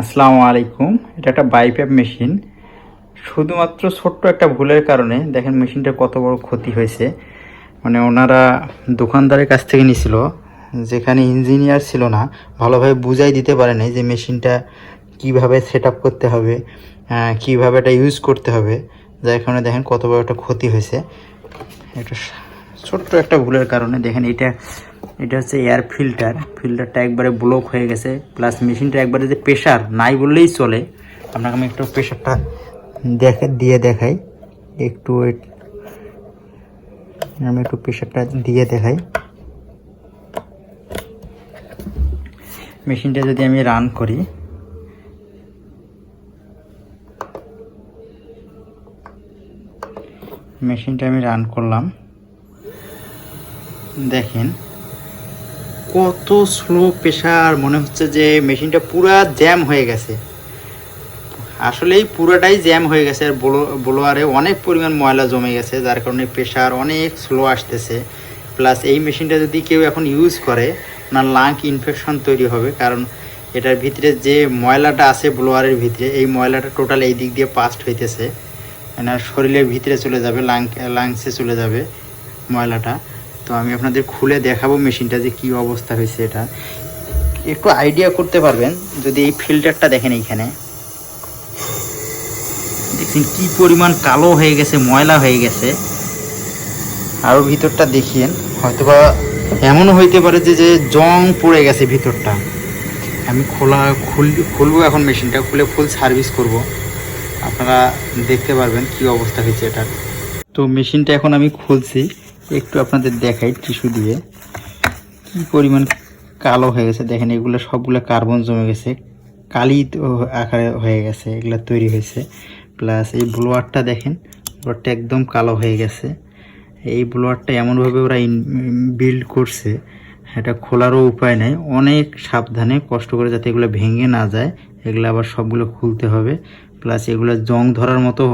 আসসালামু আলাইকুম। এটা একটা বাইপ্যাপ মেশিন। শুধুমাত্র ছোট্ট একটা ভুলের কারণে দেখেন মেশিনটা কত বড় ক্ষতি হয়েছে। মানে ওনারা দোকানদারের কাছ থেকে নিছিল, যেখানে ইঞ্জিনিয়ার ছিল না, ভালোভাবে বুঝাই দিতে পারে নাই যে মেশিনটা কিভাবে সেট আপ করতে হবে, কিভাবে এটা ইউজ করতে হবে, যার কারণে দেখেন কত বড় একটা ক্ষতি হয়েছে। এটা ছোট্ট একটা ভুলের কারণে দেখেন এটা হচ্ছে এয়ার ফিল্টারটা একবারে ব্লক হয়ে গেছে, প্লাস মেশিনটা একবারে যে প্রেশার নাই বললেই চলে। আপনাকে আমি একটু প্রেশারটা দেখাই, একটু আমি একটু প্রেশারটা দিয়ে দেখাই। মেশিনটা যদি আমি রান করি, মেশিনটা আমি রান করলাম, দেখেন কত স্লো প্রেশার, মনে হচ্ছে যে মেশিনটা পুরা জ্যাম হয়ে গেছে। আসলেই পুরোটাই জ্যাম হয়ে গেছে, আর ব্লোয়ারে অনেক পরিমাণ ময়লা জমে গেছে, যার কারণে প্রেশার অনেক স্লো আসতেছে। প্লাস এই মেশিনটা যদি কেউ এখন ইউজ করে, না লাং ইনফেকশন তৈরি হবে, কারণ এটার ভিতরে যে ময়লাটা আছে ব্লোয়ারের ভিতরে, এই ময়লাটা টোটাল এই দিক দিয়ে পাস্ট হইতেছে, মানে শরীরের ভিতরে চলে যাবে, লাংসে চলে যাবে ময়লাটা। তো আমি আপনাদের খুলে দেখাবো মেশিনটা যে কী অবস্থা হয়েছে। এটা একটু আইডিয়া করতে পারবেন যদি এই ফিল্টারটা দেখেন, এইখানে দেখছেন কি পরিমাণ কালো হয়ে গেছে, ময়লা হয়ে গেছে। আরও ভিতরটা দেখিয়েন, হয়তোবা এমনও হইতে পারে যে জং পড়ে গেছে ভিতরটা। আমি খুলবো এখন, মেশিনটা খুলে ফুল সার্ভিস করব, আপনারা দেখতে পারবেন কি অবস্থা হয়েছে এটার। তো মেশিনটা এখন আমি খুলছি, একটু আপনাদের দেখাই টিস্যু দিয়ে। কি পরিমাণ কালো হয়ে গেছে দেখেন, এগুলো সবগুলো কার্বন জমে গেছে, কালি আকারে হয়ে গেছে, এগুলো তৈরি হয়েছে। প্লাস এই ব্লোয়ারটা দেখেন, ব্লোয়ারটা একদম কালো হয়ে গেছে। এই ব্লোয়ারটা এমনভাবে ওরা বিল্ড করছে, এটা খোলারও উপায় নেই, অনেক সাবধানে কষ্ট করে যাতে এগুলো ভেঙে না যায়। এগুলো আবার সবগুলো খুলতে হবে। প্লাস এগুলো জং ধরার মতো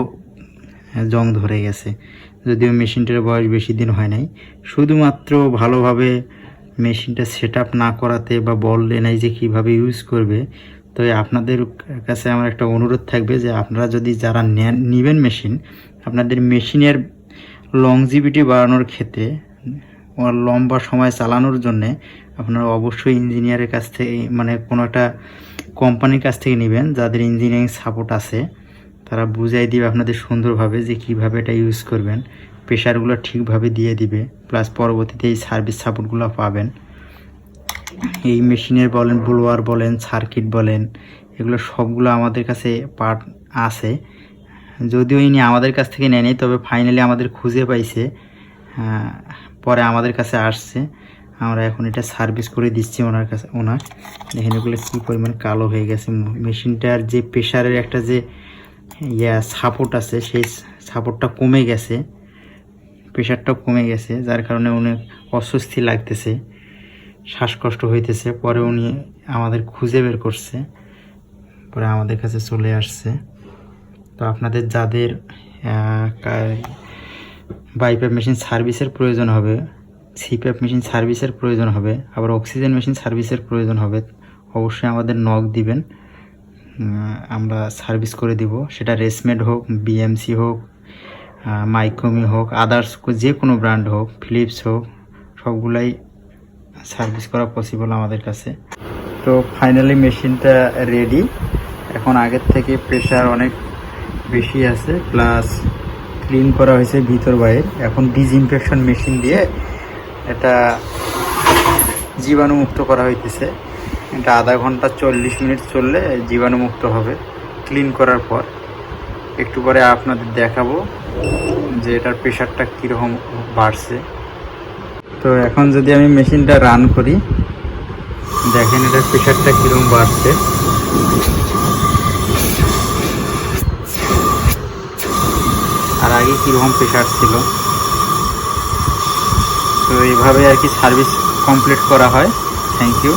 জং ধরে গেছে, যদিও মেশিনটার বয়স বেশি দিন হয় নাই। শুধুমাত্র ভালোভাবে মেশিনটা সেট আপ না করাতে বা বললে নাই যে কীভাবে ইউজ করবে। তো আপনাদের কাছে আমার একটা অনুরোধ থাকবে যে আপনারা যদি যারা নেবেন মেশিন, আপনাদের মেশিনের লংজিভিটি বাড়ানোর ক্ষেত্রে, লম্বা সময় চালানোর জন্যে আপনারা অবশ্যই ইঞ্জিনিয়ারের কাছ থেকে, মানে কোনো একটা কোম্পানির কাছ থেকে নেবেন যাদের ইঞ্জিনিয়ারিং সাপোর্ট আছে। তারা বুঝাই দিবে আপনাদের সুন্দরভাবে যে কিভাবে এটা ইউজ করবেন, প্রেশারগুলো ঠিকভাবে দিয়ে দিবে, প্লাস পরবর্তীতে এই সার্ভিস সাপোর্টগুলো পাবেন। এই মেশিনের বলেন, ব্লোয়ার বলেন, সার্কিট বলেন, এগুলো সবগুলো আমাদের কাছে পার্ট আছে। যদিও ইনি আমাদের কাছ থেকে নেয়নি, তবে ফাইনালি আমাদের খুঁজে পাইছে, পরে আমাদের কাছে আসছে। আমরা এখন এটা সার্ভিস করে দিচ্ছি ওনার কাছে। দেখেন এগুলো কী পরিমাণ কালো হয়ে গেছে। মেশিনটার যে প্রেশারের একটা যে সাপোর্ট আছে, সেই সাপোর্টটা কমে গেছে, প্রেশারটা কমে গেছে, যার কারণে অনেক অস্বস্তি লাগতেছে, শ্বাসকষ্ট হইতেছে। পরে উনি আমাদের খুঁজে বের করছে, পরে আমাদের কাছে চলে আসছে। তো আপনাদের যাদের বাইপ্যাপ মেশিন সার্ভিসের প্রয়োজন হবে, সিপ্যাপ মেশিন সার্ভিসের প্রয়োজন হবে, আবার অক্সিজেন মেশিন সার্ভিসের প্রয়োজন হবে, অবশ্যই আমাদের নক দিবেন, আমরা সার্ভিস করে দিব। সেটা রেসমেড হোক, বিএমসি হোক, মাইক্রোমি হোক, আদার্স যে কোনো ব্র্যান্ড হোক, ফিলিপস হোক, সবগুলাই সার্ভিস করা পসিবল আমাদের কাছে। তো ফাইনালি মেশিনটা রেডি। এখন আগের থেকে প্রেশার অনেক বেশি আছে, প্লাস ক্লিন করা হয়েছে ভিতর বাইরে। এখন ডিসইনফেকশন মেশিন দিয়ে এটা জীবাণুমুক্ত করা হইতেছে। এটা আধা ঘন্টা 40 মিনিট চললে জীবাণুমুক্ত হবে ক্লিন করার পর। একটু পরে আপনাদের দেখাবো যে এটার প্রেশারটা কীরকম বাড়ছে। তো এখন যদি আমি মেশিনটা রান করি, দেখেন এটার প্রেশারটা কীরকম বাড়ছে। আর আগে কীরকম প্রেশার ছিল। তো এইভাবে আর কি সার্ভিস কমপ্লিট করা হয়। Thank you.